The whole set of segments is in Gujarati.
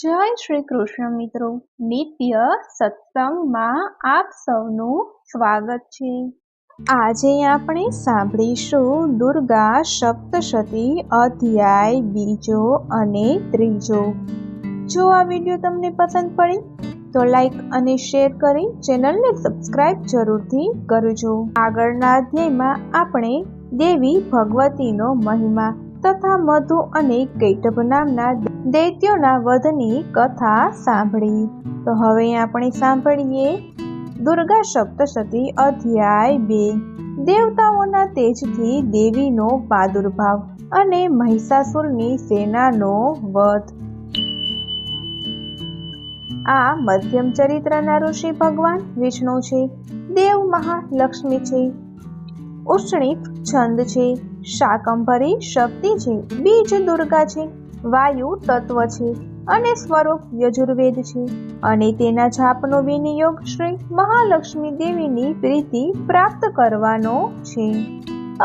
જય શ્રી કૃષ્ણ મિત્રો, નિત્ય સત્સંગમાં આપ સૌનું સ્વાગત છે। આજે આપણે સાંભળીશું દુર્ગા સપ્તશતી અધ્યાય 2 અને 3। જો આ વિડીયો તમને પસંદ પડે તો લાઈક અને શેર કરી ચેનલને સબસ્ક્રાઇબ જરૂરથી કરજો। આગળના અધ્યાયમાં આપણે દેવી ભગવતીનો મહિમા તથા મધુ અને કૈટભ નામના દૈત્યોના વધની કથા સાંભળી। તો હવે આપણે સાંભળીએ દુર્ગા સપ્તશતી અધ્યાય 2। દેવતાઓના તેજથી દેવીનો પ્રાદુર્ભાવ અને મહિષાસુરની સેનાનો વધ। આ મધ્યમ ચરિત્રના ઋષિ ભગવાન વિષ્ણુ છે, દેવ મહાલક્ષ્મી છે, ઉષ્ણીપ છંદ છે, શાકંભરી શક્તિ છે, બીજ દુર્ગા છે, વાયુ તત્વ છે અને સ્વરૂપ યજુર્વેદ છે અને તેના જાપનો વિનિયોગ શ્રી મહાલક્ષ્મી દેવીની પ્રીતિ પ્રાપ્ત કરવાનો છે।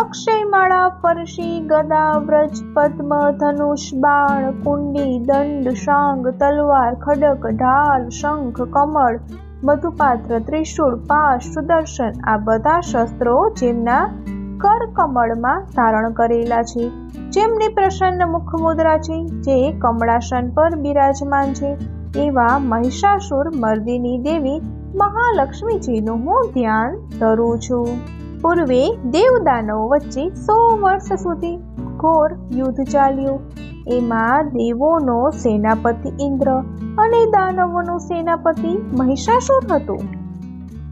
અક્ષયમાળા, પરશી, ગદા, વ્રજ, પદ્મ, ધનુષ, બાણ, કુંડી, દંડ, શાંગ, તલવાર, ખડક, ઢાલ, શંખ, કમળ, મધુપાત્ર, ત્રિશૂળ, પાશ, સુદર્શન આ બધા શસ્ત્રો જેમના કર કમળમાં ધારણ કરેલા છે, જેમની પ્રસન્ન મુખ મુદ્રા છે, જે કમળાસન પર બિરાજમાન છે, એવા મહિષાસુર મર્દિની દેવી મહાલક્ષ્મીજીનું હું ધ્યાન ધરું છું। પૂર્વે દેવદાનવો વચ્ચે 100 વર્ષ સુધી ઘોર યુદ્ધ ચાલ્યું। એમાં દેવોનો સેનાપતિ ઇન્દ્ર અને દાનવોનું સેનાપતિ મહિષાસુર હતું।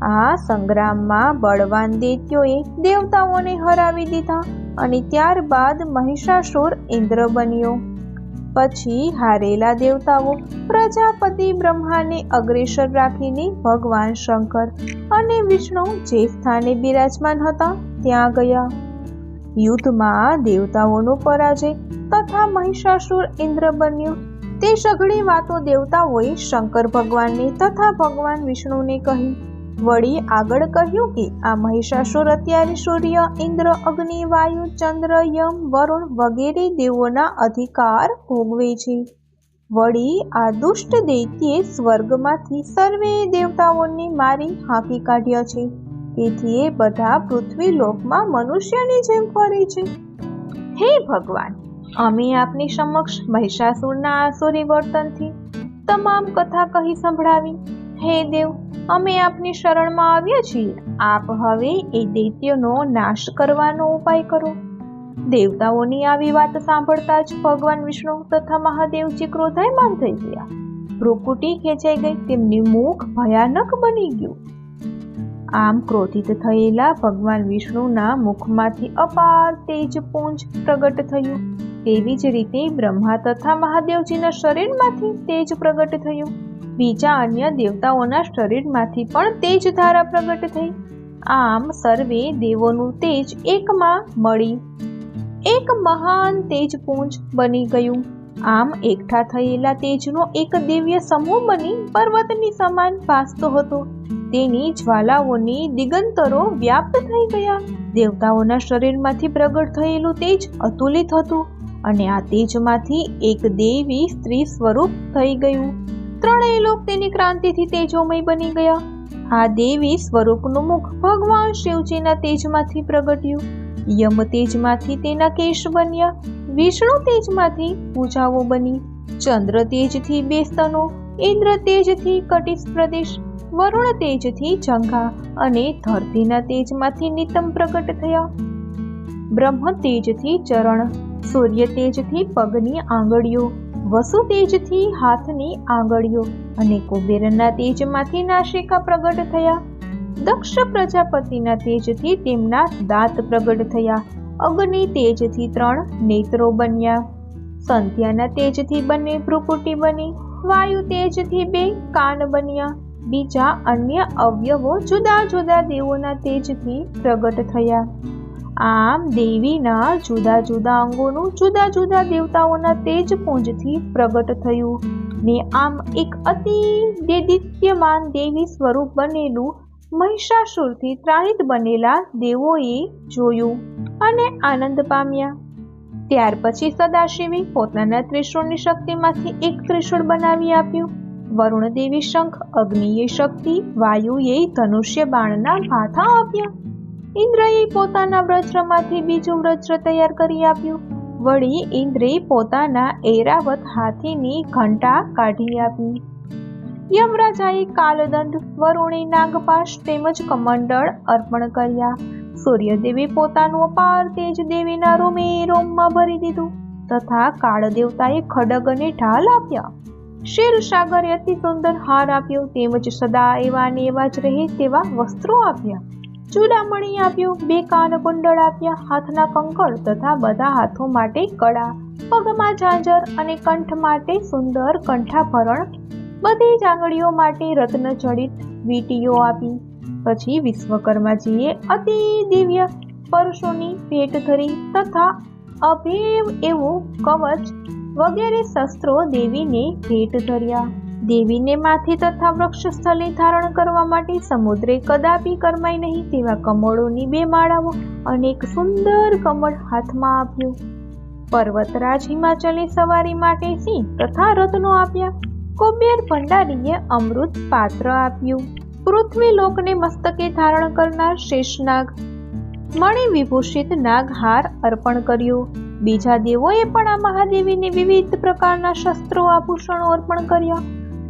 આ સંગ્રામમાં બળવાન દૈત્યોએ દેવતાઓને હરાવી દીધા અને ત્યારબાદ મહિષાસુર ઇન્દ્ર બન્યો। પછી હારેલા દેવતાઓ પ્રજાપતિ બ્રહ્માને અગ્રેસર રાખીને ભગવાન શંકર અને વિષ્ણુ જે સ્થાને બિરાજમાન હતા ત્યાં ગયા। યુદ્ધમાં દેવતાઓનો પરાજય તથા મહિષાસુર ઇન્દ્ર બન્યો તે સઘળી વાતો દેવતાઓએ શંકર ભગવાનને તથા ભગવાન વિષ્ણુને કહી। વળી આગળ કહ્યું કે આ મહિષાસુર અત્યારે સૂર્ય, ઇન્દ્ર, અગ્નિ, વાયુ, ચંદ્ર, યમ, વરુણ વગેરે દેવોના અધિકાર ભોગવે છે। વળી આ દુષ્ટ દૈત્યે સ્વર્ગમાંથી સર્વે દેવતાઓને મારી હાંકી કાઢ્યા છે, તેથી એ બધા પૃથ્વી લોકમાં મનુષ્યની જેમ ફરે છે। હે ભગવાન, અમે આપની સમક્ષ મહિષાસુરના આસુરી વર્તનથી તમામ કથા કહી સંભળાવી। હે દેવ, અમે આપની શરણમાં આવ્યા છીએ, આપ હવે એ દૈત્યનો નાશ કરવાનો ઉપાય કરો। દેવતાઓની આવી વાત સાંભળતા જ ભગવાન વિષ્ણુ તથા મહાદેવજી ક્રોધાયમાન થઈ ગયા। ભ્રુકુટી ખેંચાઈ ગઈ, તેમનું મુખ ભયાનક બની ગયું। આમ ક્રોધિત થયેલા ભગવાન વિષ્ણુના મુખમાંથી અપાર તેજપુંજ પ્રગટ થયું। તેવી જ રીતે બ્રહ્મા તથા મહાદેવજીના શરીરમાંથી તેજ પ્રગટ થયું। બીજા અન્ય દેવતાઓના શરીરમાંથી પણ તેજ ધારા પ્રગટ થઈ। આમ સર્વે દેવોનું તેજ એકમાં મળી એક મહાન તેજપુંજ બની ગયું। આમ એકઠા થયેલા તેજનો એક દિવ્ય સમૂહ બની પર્વતની સમાન ભાસતો હતો। તેની જ્વાલાઓની દિગંતરો વ્યાપ્ત થઈ ગયા। દેવતાઓના શરીરમાંથી પ્રગટ થયેલું તેજ અતુલિત હતું અને આ તેજમાંથી એક દેવી સ્ત્રી સ્વરૂપ થઈ ગયું। ત્રણેય લોક તેની ક્રાંતિથી તેજોમય બની ગયા। આ દેવી સ્વરૂપનું મુખ ભગવાન શિવજીના તેજમાંથી પ્રગટ્યું। યમ તેજમાંથી તેના કેશ બન્યા, વિષ્ણુ તેજમાંથી પૂજાઓ બની, ચંદ્ર તેજથી 2 સ્તનો, ઇન્દ્ર તેજથી કટિશ પ્રદેશ, વરુણ તેજથી જંઘા અને ધરતીના તેજમાંથી નિતંબ પ્રગટ થયા। બ્રહ્મ તેજથી ચરણ, સૂર્ય તેજથી પગની આંગળીઓ, વસુ તેજથી હાથની આંગળીઓ અને કુબેરના તેજમાંથી નાસિકા પ્રગટ થયા। દક્ષ પ્રજાપતિના તેજથી તેમના દાંત પ્રગટ થયા। અગ્નિ તેજથી 3 નેત્રો બન્યા। સંધ્યાના તેજથી 2 ભ્રુકુટી બની। વાયુ તેજથી 2 કાન બન્યા। બીજા અન્ય અવયવો જુદા જુદા દેવોના તેજથી પ્રગટ થયા। આમ દેવીના જુદા જુદા અંગોનું જુદા જુદા દેવતાઓના તેજપુંજથી પ્રગટ થયું ને આમ એક અતિ દેદીપ્યમાન દેવી સ્વરૂપ બનેલું મહિષાસુરથી ત્રાહિત બનેલા દેવોએ જોયું અને આનંદ પામ્યા। ત્યાર પછી સદાશિવે પોતાના ત્રિશૂળની શક્તિમાંથી એક ત્રિશૂળ બનાવી આપ્યું. વરુણ દેવી શંખ, અગ્નિએ શક્તિ, વાયુએ ધનુષ્ય બાણના ભાથા આપ્યા. ઇન્દ્રએ પોતાના વજ્રમાંથી બીજું વજ્ર તૈયાર કરી આપ્યું. વળી ઇન્દ્રે પોતાના ઐરાવત હાથીની ઘંટા કાઢી આપી. યમરાજાએ કાલદંડ, વરુણે નાગપાશ તેમજ કમંડળ અર્પણ કર્યા. સૂર્યદેવે પોતાનું અપાર તેજ દેવીના રોમે રોમમાં ભરી દીધું તથા કાળદેવતાએ ખડગ અને ઢાલ આપ્યા. ક્ષીરસાગરે અતિ સુંદર હાર આપ્યો તેમજ સદા એવા ને એવા જ રહે તેવા વસ્ત્રો આપ્યા. ચૂડામણી આપ્યો, 2 કાન કુંડળ આપ્યા, હાથના કંકણ તથા બધા હાથો માટે કડા, પગમાં ઝાંઝર અને કંઠ માટે સુંદર કંઠાભરણ, બધી જ આંગળીઓ માટે રત્ન જડિત વીંટીઓ આપી. પછી વિશ્વકર્માજીએ અતિ દિવ્ય પરશોની ભેટ ધરી તથા અભેવ એવું કવચ વગેરે શસ્ત્રો દેવીને ભેટ ધર્યા. દેવીને માથે તથા વૃક્ષ સ્થલે ધારણ કરવા માટે સમુદ્રે કદાપી કરમાય નહીં તેવા કમળોની 2 માળાઓ અને એક સુંદર કમળ હાથમાં આપ્યું. પર્વતરાજ હિમાચલે સવારી માટે સિંહ તથા રત્નો આપ્યા. કુબેર ભંડારીએ અમૃત પાત્ર આપ્યું. પૃથ્વી લોકને મસ્તકે ધારણ કરનાર શેષનાગ મણિ વિભૂષિત નાગહાર અર્પણ કર્યો. બીજા દેવોએ પણ આ મહાદેવીને વિવિધ પ્રકારના શસ્ત્રો આભૂષણો અર્પણ કર્યા.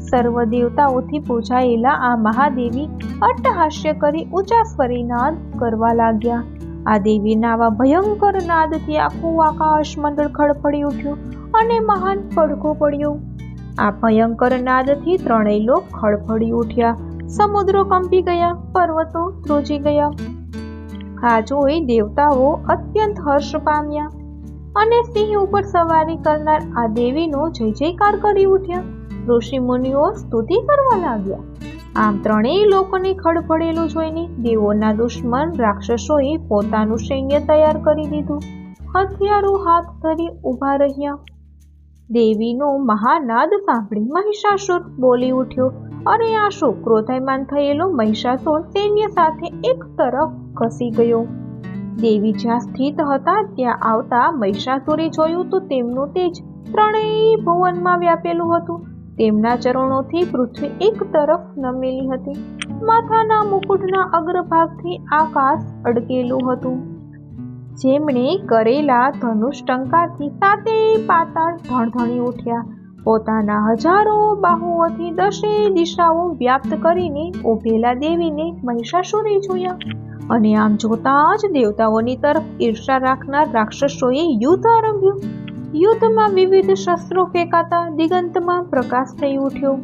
સર્વ દેવતાઓથી પૂજાયેલા આ મહાદેવી અટ્ટહાસ્ય કરી ઊંચા સ્વરે નાદ કરવા લાગ્યા. આ દેવીના આવા ભયંકર નાદથી આખું આકાશ મંડળ ખડખડી ઉઠ્યું અને મહાન પડઘો પડ્યો. આ ભયંકર નાદથી 3 લોક ખડખડી ઉઠ્યા. સમુદ્રો કંપી ગયા, પર્વતો ધ્રુજી ગયા. આ જોઈ દેવતાઓ અત્યંત હર્ષ પામ્યા અને સિંહ ઉપર સવારી કરનાર આ દેવીનો જય જયકાર કરી ઉઠ્યા. ઋષિ મુનિઓ સ્તુતિ કરવા લાગ્યા. આમ 3 લોકોને ખડખડેલું જોઈને દેવોના દુશ્મન રાક્ષસોએ પોતાનું સૈન્ય તૈયાર કરી દીધું. હથિયારો હાથ ધરી ઊભા રહ્યા. દેવીનો મહાનાદ સાંભળી મહિષાસુર બોલી ઉઠ્યો. અરે આ શું? ક્રોધાયમાન થયેલો મહિષાસુર સૈન્ય સાથે એક તરફ ખસી ગયો. દેવી જ્યાં સ્થિત હતા ત્યાં આવતા મહિષાસુરે જોયું તો તેમનું તેજ 3 ભુવનમાં વ્યાપેલું હતું. તેમના ચરણોથી પૃથ્વી એક તરફ નમેલી હતી. માથાના મુકુટના અગ્રભાગથી આકાશ અડકેલું હતું. જેમણે કરેલા ધનુષ ટંકારથી 7 પાતાળ ધણધણી ઉઠ્યા. પોતાના હજારો બાહુઓથી 10 દિશાઓ વ્યાપ્ત કરીને ઉભેલા દેવીને મહિષાસુરે જોયા અને આમ જોતા જ દેવતાઓની તરફ ઈર્ષા રાખનાર રાક્ષસોએ યુદ્ધ આરંભ્યું. યુદ્ધમાં વિવિધ શસ્ત્રો ફેંકાતા દિગંતમાં પ્રકાશ થઈ ઉઠ્યો.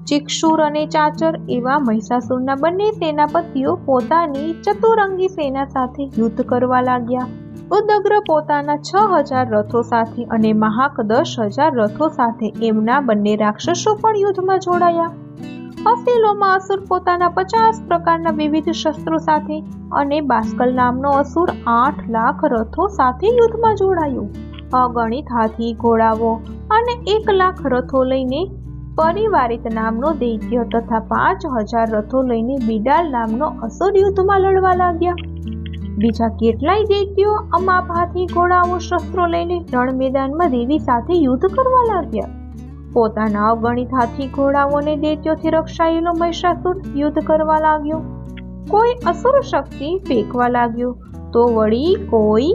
ચિક્ષુર અને ચાચર એવા મહિષાસુરના બંને સેનાપતિઓ પોતાની ચતુરંગી સેના સાથે યુદ્ધ કરવા લાગ્યા. ઉદગ્ર પોતાના 6000 રથો સાથે અને મહાક 10,000 રથો સાથે એમના બંને રાક્ષસો પણ યુદ્ધમાં જોડાયા. અસીલોમાં અસુર પોતાના 50 પ્રકારના વિવિધ શસ્ત્રો સાથે અને બાસ્કલ નામનો અસુર 8 લાખ રથો સાથે યુદ્ધમાં જોડાયો. અગણિત હાથી ઘોડાઓ અને 1 લાખ રથો લઈને પરિવારિત નામનો દૈત્ય તથા 5000 રથો લઈને બિડાલ નામનો અસુર યુદ્ધમાં લડવા લાગ્યા. બીજા કેટલાય દૈત્યો અમાપ હાથી ઘોડાઓ શસ્ત્રો લઈને રણ મેદાનમાં દેવી સાથે યુદ્ધ કરવા લાગ્યા. પોતાના અગણિત હાથી ઘોડાઓને દૈત્યોથી રક્ષાયેલો મહિષાસુર યુદ્ધ કરવા લાગ્યો. કોઈ અસુર શક્તિ ફેંકવા લાગ્યો તો વળી કોઈ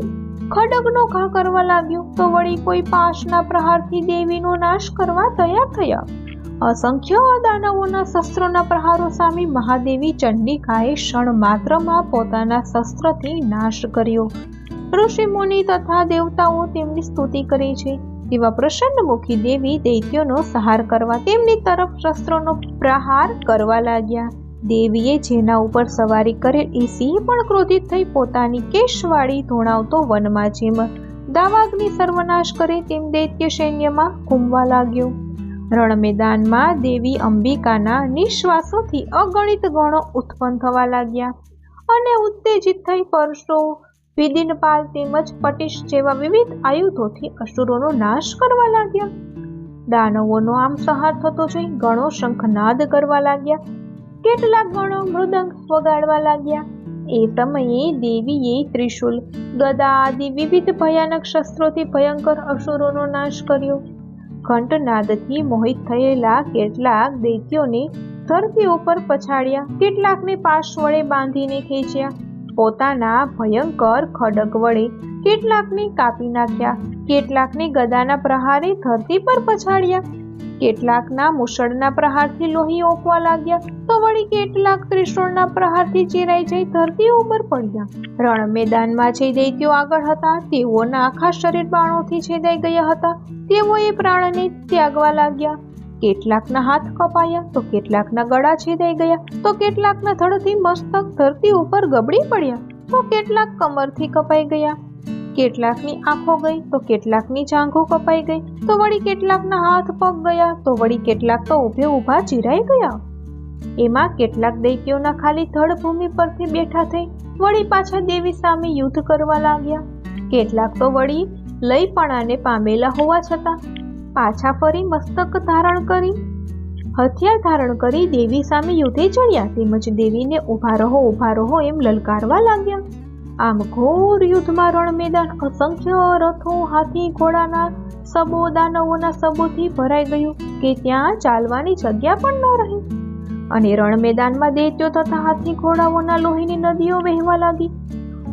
ખડગનો ઘા કરવા લાગ્યો તો વળી કોઈ પાશના પ્રહારથી દેવીનો નાશ કરવા તૈયાર થયા. અસંખ્ય દાનવોના શસ્ત્રોના પ્રહારો સામે મહાદેવી ચંડિકાએ ક્ષણ માત્રમાં પોતાના શસ્ત્રથી નાશ કર્યો. ઋષિ મુનિ તથા દેવતાઓ તેમની સ્તુતિ કરે છે. તેવા પ્રસન્નમુખી દેવી દૈત્યોનો સહાર કરવા તેમની તરફ શસ્ત્રોનો પ્રહાર કરવા લાગ્યા. દેવીએ જેના ઉપર સવારી કરેલ એ સિંહ પણ ક્રોધિત થઈ પોતાની કેશવાળી ધોણાવતો વનમાં જેમ દાવાગ્નિ સર્વનાશ કરે તેમ દૈત્ય સૈન્યમાં ઘૂમવા લાગ્યો. રણ મેદાનમાં દેવી અંબિકાના નિશ્વાસોથી અગણિત ગણો ઉત્પન્ન થવા લાગ્યા અને ઉત્તેજિત થઈ પરશો, વિદિનપાલ તેમજ પટિશ જેવા વિવિધ આયુધોથી અસુરોનો નાશ કરવા લાગ્યા. દાનવોનો આમ સંહાર થતો જોઈ ગણો શંખનાદ કરવા લાગ્યા. કેટલાક ગણો મૃદંગ વગાડવા લાગ્યા. એ સમયે દેવીએ ત્રિશૂલ, ગદા આદિ વિવિધ ભયાનક શસ્ત્રોથી ભયંકર અસુરોનો નાશ કર્યો. ઘંટનાદથી મોહિત થયેલા કેટલાક દૈત્યોને ધરતી ઉપર પછાડ્યા, કેટલાકને પાશ વડે બાંધીને ખેંચ્યા, પોતાના ભયંકર ખડગ વડે કેટલાકને કાપી નાખ્યા, કેટલાકને ગદાના પ્રહારે ધરતી પર પછાડ્યા, કેટલાકના મુસળના પ્રહારથી લોહી ઓકવા લાગ્યા, તો વળી કેટલાક ત્રિશૂળના પ્રહારથી ચીરાઈ જઈ ધરતી ઉપર પડ્યા. રણ મેદાનમાં જે દૈત્યો આગળ હતા તેઓના આખા શરીર બાણોથી છેદાઈ ગયા હતા. તેઓએ પ્રાણને ત્યાગવા લાગ્યા. કેટલાકના હાથ કપાયા, તો કેટલાકના ગળા છેદાઈ ગયા, તો કેટલાકના ધડથી મસ્તક ધરતી ઉપર ગબડી પડ્યા, તો કેટલાક કમરથી કપાઈ ગયા, કેટલાકની આંખો ગઈ, તો કેટલાકની જાંઘો કપાઈ ગઈ, તો વળી કેટલાકના હાથ પગ ગયા, તો વળી કેટલાક તો ઊભે ઊભા ચીરાઈ ગયા. એમાં કેટલાક દૈત્યોના ખાલી ધડ ભૂમિ પરથી બેઠા થઈ વળી પાછા દેવી સામે યુદ્ધ કરવા લાગ્યા. કેટલાક તો વળી લઈપણાને પામેલા હોવા છતાં પાછા ફરી મસ્તક ધારણ કરી હથિયાર ધારણ કરી દેવી સામે યુદ્ધે ચડ્યા, તેમજ દેવીને ઊભા રહો એમ લલકારવા લાગ્યા. આમ ઘોર યુદ્ધમાં રણ મેદાન અસંખ્ય રથો, હાથી, ઘોડાના સબો, દાનવોના સબોથી ભરાઈ ગયું કે ત્યાં ચાલવાની જગ્યા પણ ન રહી. અને રણ મેદાનમાં દૈત્યો તથા હાથી ઘોડાઓના લોહીની નદીઓ વહેવા લાગી.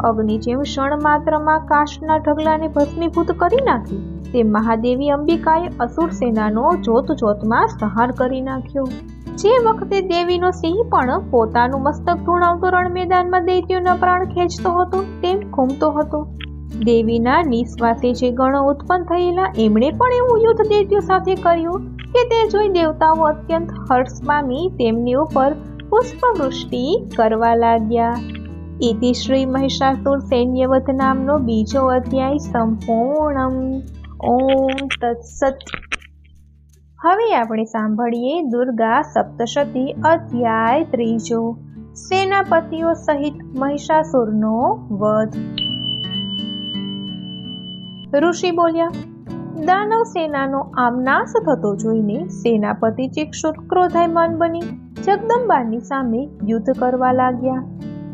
અગ્નિ જેમ ક્ષણ માત્રમાં કાશના ઢગલાને ભસ્મીભૂત કરી નાખી, તે મહાદેવી અંબિકાએ અસુર સેનાનો જોત જોતમાં સંહાર કરી નાખ્યો. જે વખતે દેવીનો સિંહ પણ પોતાનું મસ્તક ધૂણાવતો રણ મેદાનમાં દૈત્યોના પ્રાણ ખેંચતો હતો તેમ ઘૂમતો હતો. દેવીના નિશ્વાસે જે ગણો ઉત્પન્ન થયેલા એમણે પણ એવું યુદ્ધ દૈત્યો સાથે કર્યું કે તે જોઈ દેવતાઓ અત્યંત હર્ષ પામી તેમની ઉપર પુષ્પવૃષ્ટિ કરવા લાગ્યા. ઇતિ શ્રી મહિષાસુર સૈન્યવધ નામનો બીજો અધ્યાય સંપૂર્ણમ. ઓમ તત્સત. હવે આપણે સાંભળીએ દુર્ગા સપ્તશતી અધ્યાય ત્રીજો, સેનાપતિઓ સહિત મહિષાસુરનો વધ. ઋષિ બોલ્યા, દાનવ સેનાનો આમ નાશ થતો જોઈને સેનાપતિ ચિક્ષુર ક્રોધાયમાન બની જગદંબાની સામે યુદ્ધ કરવા લાગ્યા.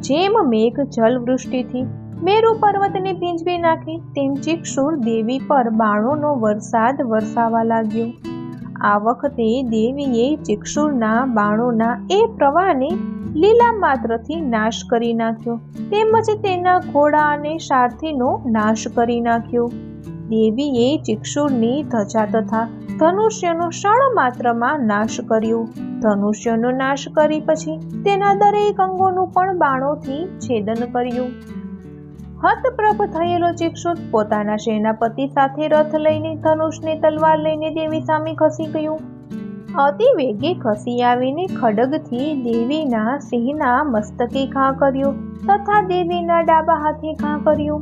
જેમ મેઘ જલ વૃષ્ટિથી મેરુ પર્વતને ભીંજવી નાખે તેમ ચિક્ષુર દેવી પર બાણોનો વરસાદ વરસાવા લાગ્યો. આ વખતે દેવીએ ચિક્ષુરના બાણોના એ પ્રવાહને લીલા માત્રથી નાશ કરી નાખ્યો, તેમજ તેના ઘોડા અને સારથીનો નાશ કરી નાખ્યો. દેવીએ ચિક્ષુરની ધજા તથા ધનુષ્યનો ક્ષણ માત્રમાં નાશ કર્યો. ધનુષ્યનો નાશ કરી પછી તેના દરેક અંગોનું પણ બાણોથી છેદન કર્યું. હતપ્રભ થયેલો ચિક્ષુર પોતાના સેનાપતિ સાથે રથ લઈને ધનુષને તલવાર લઈને દેવી સામે ખસી ગયો. અતિ વેગે ખસી આવીને ખડગથી દેવીના સિંહના મસ્તકે ઘા કર્યો તથા દેવીના ડાબા હાથે ઘા કર્યો.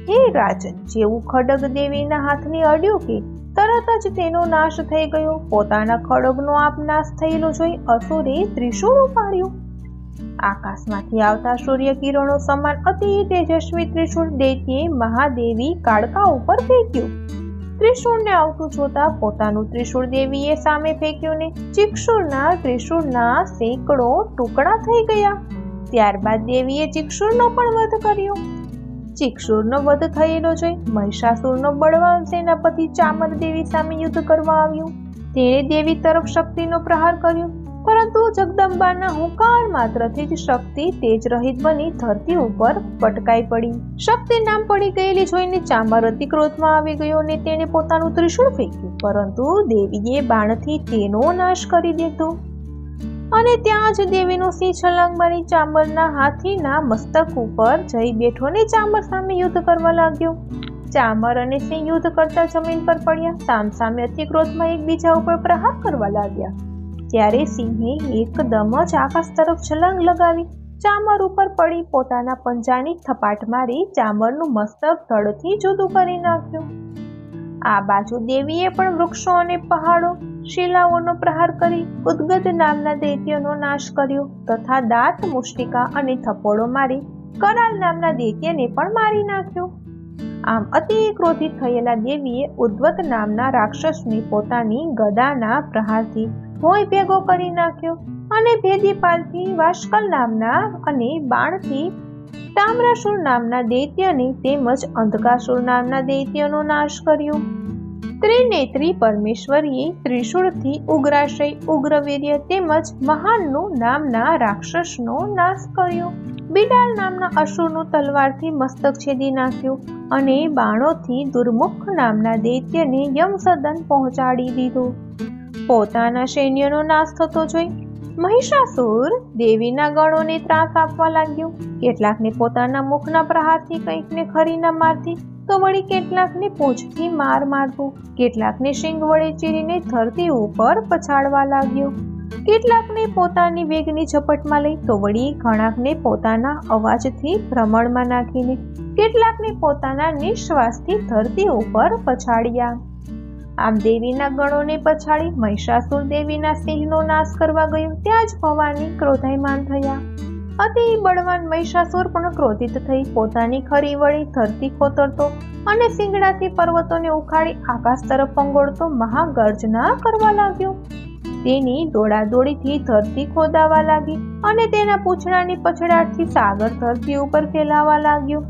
હે રાજન, જેવું ખડગ દેવીના હાથને અડ્યું કે તરત જ તેનો નાશ થઈ ગયો. પોતાના ખડગનો આપ નાશ થયેલો જોઈ અસુરે ત્રિશૂળ ઉપાડ્યું. આકાશમાંથી આવતા સૂર્ય કિરણો સમાન અતિ તેજસ્વી ત્રિશૂળ દૈત્યે મહાદેવી કાળકા ઉપર ફેંક્યું. ત્રિશૂળને આવતું જોતા પોતાનું ત્રિશૂળ દેવીએ સામે ફેંક્યું ને ચિક્ષુરના ત્રિશૂળના સેંકડો ટુકડા થઈ ગયા. ત્યારબાદ દેવીએ ચિક્ષુરનો પણ વધ કર્યો. ચિક્ષુરનો વધ થયેલો જોઈ મહિષાસુરનો બળવાન સેનાપતિ ચામર દેવી સામે યુદ્ધ કરવા આવ્યો. તેણે દેવી તરફ શક્તિનો પ્રહાર કર્યો, પરંતુ જગદંબાના હુંકાર માત્રથી જ શક્તિ તેજ રહિત બની ધરતી ઉપર પટકાઈ પડી. શક્તિ નામ પડી ગયેલી જોઈને ચામર અતિ ક્રોધમાં આવી ગયો અને તેણે પોતાનું ત્રિશૂળ ફેંક્યું, પરંતુ દેવીએ બાણથી તેનો નાશ કરી દીધો. અને ત્યાં જ દેવીનો સિંહ છલાંગ મારી ચામરના હાથીના મસ્તક ઉપર જઈ બેઠો ને ચામર સામે યુદ્ધ કરવા લાગ્યો. ચામર અને સિંહ યુદ્ધ કરતા જમીન પર પડ્યા. સામસામે અતિ ક્રોધમાં એકબીજા ઉપર પ્રહાર કરવા લાગ્યા. ત્યારે સિંહે એકદમ જ આકાશ તરફ છલાંગ લગાવી ચામર ઉપર પડી પોતાના પંજાની થપાટ મારી ચામરનું મસ્તક ધડથી જુદું કરી નાખ્યું. આ બાજુ દેવીએ પણ વૃક્ષો અને પહાડો, શિલાઓનો પ્રહાર કરી ઉદ્ગત નામના દૈત્યનો નાશ કર્યો તથા દાંત, મુષ્ટિકા અને થપ્પડો મારી કરાલ નામના દૈત્યને પણ મારી નાખ્યો. આમ અતિ ક્રોધિત થયેલા દેવીએ ઉદ્વત નામના રાક્ષસને પોતાની ગદાના પ્રહારથી ભોંય ભેગો કરી નાખ્યો અને ભેદીપાલથી વાષ્કલ નામના અને બાણથી તામ્રાસુર નામના દૈત્યને તેમજ અંધકાસુર નામના દૈત્યનો નાશ કર્યો. ત્રિનેત્રી પરમેશ્વરીએ ત્રિશૂળથી ઉગ્રાશય, ઉગ્રવીર્ય તેમજ મહાનનું નામના રાક્ષસનો નાશ કર્યો. બિડાલ નામના અસુરનું તલવારથી મસ્તક છેદી નાખ્યું અને બાણોથી દુર્મુખ નામના દૈત્યને યમસદન પહોંચાડી દીધો. પોતાના સૈન્યનો નાશ થતો જોઈ મહિષાસુર દેવીના ગણોને ત્રાસ આપવા લાગ્યો. કેટલાકને પોતાના મુખના પ્રહારથી, કંઈકને ખરીના મારથી, તો વળી કેટલાકને પૂંછથી માર મારતો, કેટલાકને શિંગ વડે ચીરીને ધરતી ઉપર પછાડવા લાગ્યો. કેટલાકને પોતાની વેગની ઝપટમાં લઈ, તો વળી ઘણાકને પોતાના અવાજથી ભ્રમણમાં નાખીને, કેટલાકને પોતાના નિશ્વાસથી ધરતી ઉપર પછાડ્યા. આમ દેવીના ગણોને પછાડી મહિષાસુર દેવીના સિંહનો નાશ કરવા ગયો. ત્યાં જ ભવાની ક્રોધાયમાન થયા. અતિ બળવાન મહિષાસુર પણ ક્રોધિત થઈ પોતાની ખરી વડે ધરતી ખોતરતો અને શિંગડાથી પર્વતોને ઉખાડી આકાશ તરફ ફંગોળતો મહાગર્જના કરવા લાગ્યો. તેની દોડાદોડીથી ધરતી ખોદાવા લાગી અને તેના પૂંછડાની પછડાટથી સાગર ધરતી ઉપર ફેલાવા લાગ્યો.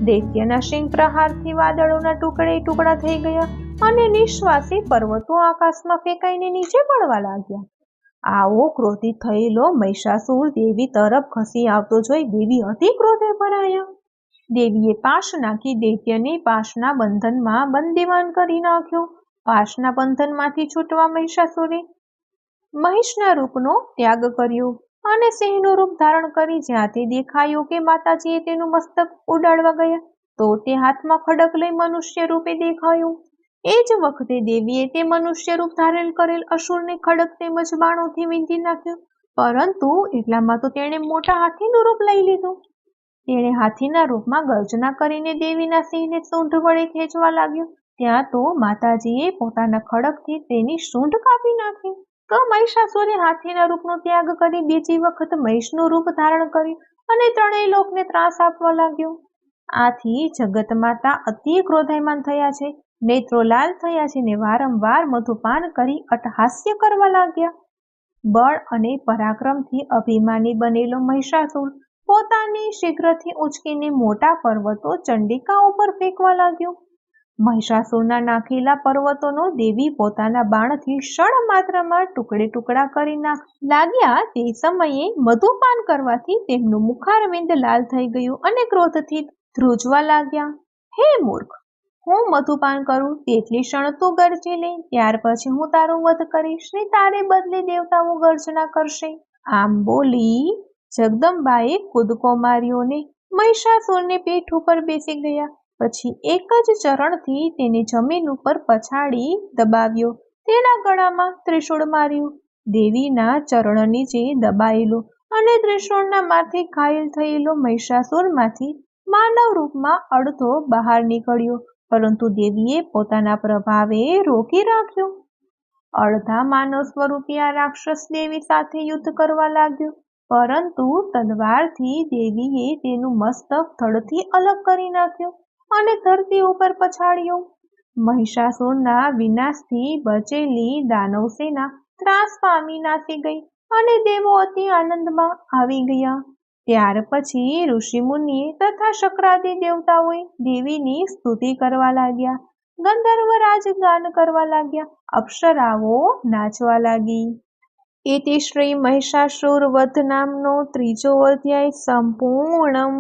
દૈત્યના સિંહ પ્રહારથી વાદળોના ટુકડે ટુકડા થઈ ગયા અને નિશ્વાસી પર્વતો આકાશમાં ફેંકાઈને નીચે પડવા લાગ્યા. આવો ક્રોધિત થયેલો મહિષાસુર દેવી તરફ ખસી આવતો જોઈ દેવી અતિ ક્રોધે ભરાયા. દેવીએ પાશ નાખી દૈત્યને પાશના બંધનમાં બંદીવાન કરી નાખ્યો. પાશના બંધનમાંથી છૂટવા મહિષાસુરે મહિષના રૂપનો ત્યાગ કર્યો અને સિંહનું રૂપ ધારણ કરી જ્યાં તે દેખાયો કે માતાજીએ તેનું મસ્તક ઉડાડવા ગયા, તો તે હાથમાં ખડક લઈ મનુષ્ય રૂપે દેખાયો. એ જ વખતે દેવીએ તે મનુષ્ય રૂપ ધારેલ કરેલ અસુરને ખડક તેમજ બાણોથી વીંધી નાખ્યો. પરંતુ એટલામાં તો તેણે મોટા હાથીનું રૂપ લઈ લીધું. તેણે હાથીના રૂપમાં ગર્જના કરીને દેવીના સિંહને સૂંઢ વડે ખેંચવા લાગ્યો. ત્યાં તો માતાજીએ પોતાના ખડકથી તેની સૂંઢ કાપી નાખી. તો મહિષાસુરે હાથીના રૂપનો ત્યાગ કરી બીજી વખત મહિષનું રૂપ ધારણ કર્યું અને ત્રણેય લોકને ત્રાસ આપવા લાગ્યો. આથી જગત માતા અતિ ક્રોધાયમાન થયા છે, નેત્રો લાલ થયા છે ને વારંવાર મધુપાન કરી અટ્ટહાસ્ય કરવા લાગ્યા. બળ અને પરાક્રમથી અભિમાની બનેલો મહિષાસુર પોતાની શીઘ્રથી ઉંચકીને મોટા પર્વતો ચંડિકા ઉપર ફેંકવા લાગ્યો. મહિષાસુરના નાખેલા પર્વતોનો દેવી પોતાના બાણથી ક્ષણ માત્રમાં ટુકડે ટુકડા કરી લાગ્યા. તે સમયે મધુપાન કરવાથી તેમનું મુખારવિંદ લાલ થઈ ગયું અને ક્રોધથી ધ્રુજવા લાગ્યા. હે મૂર્ખ, હું મધુપાન કરું તેટલી ક્ષણ તું ગરજી લે, ત્યાર પછી હું તારો વધ કરીશ ને તારે બદલે દેવતાઓ ગર્જના કરશે. આમ બોલી જગદંબાએ કૂદકો માર્યો ને મહિષાસુરને પીઠ ઉપર બેસી ગયા. પછી એક જ ચરણથી તેને જમીન ઉપર પછાડી દબાવ્યો. તેના ગળામાં ત્રિશૂળ માર્યું. દેવીના ચરણ નીચે દબાયેલો અને ત્રિશૂળના મારથી ઘાયલ થયેલો મહિષાસુરમાંથી માનવ રૂપમાં અડધો બહાર નીકળ્યો, પરંતુ દેવીએ પોતાના પ્રભાવે રોકી રાખ્યો. અડધા માનવ સ્વરૂપી આ રાક્ષસ દેવી સાથે યુદ્ધ કરવા લાગ્યો, પરંતુ તલવારથી દેવીએ તેનું મસ્તક ધડથી અલગ કરી નાખ્યો અને ધરતી ઉપર પછાડ્યો. મહિષાસુરના વિનાશથી બચેલી દાનવ સેના ત્રાસ પામી નાસી ગઈ અને દેવો અતિ આનંદમાં આવી ગયા. ત્યાર પછી ઋષિમુનિએ તથા શક્રાદિ દેવતાઓએ દેવીની સ્તુતિ કરવા લાગ્યા. ગંધર્વરાજ ગાન કરવા લાગ્યા. અપ્સરાઓ નાચવા લાગી. ઇતિ શ્રી મહિષાસુર વધ નામનો 3જો અધ્યાય સંપૂર્ણમ.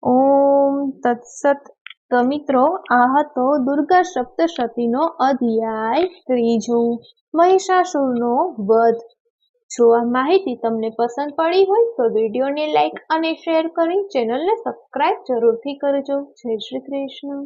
ઓમ તત્સત. તો મિત્રો, આ હતો દુર્ગા સપ્તશતીનો અધ્યાય 3, મહિષાસુરનો વધ. જો આ માહિતી તમને પસંદ પડી હોય તો વિડીયોને લાઈક અને શેર કરી ચેનલને સબસ્ક્રાઇબ જરૂરથી કરજો. જય શ્રી કૃષ્ણ.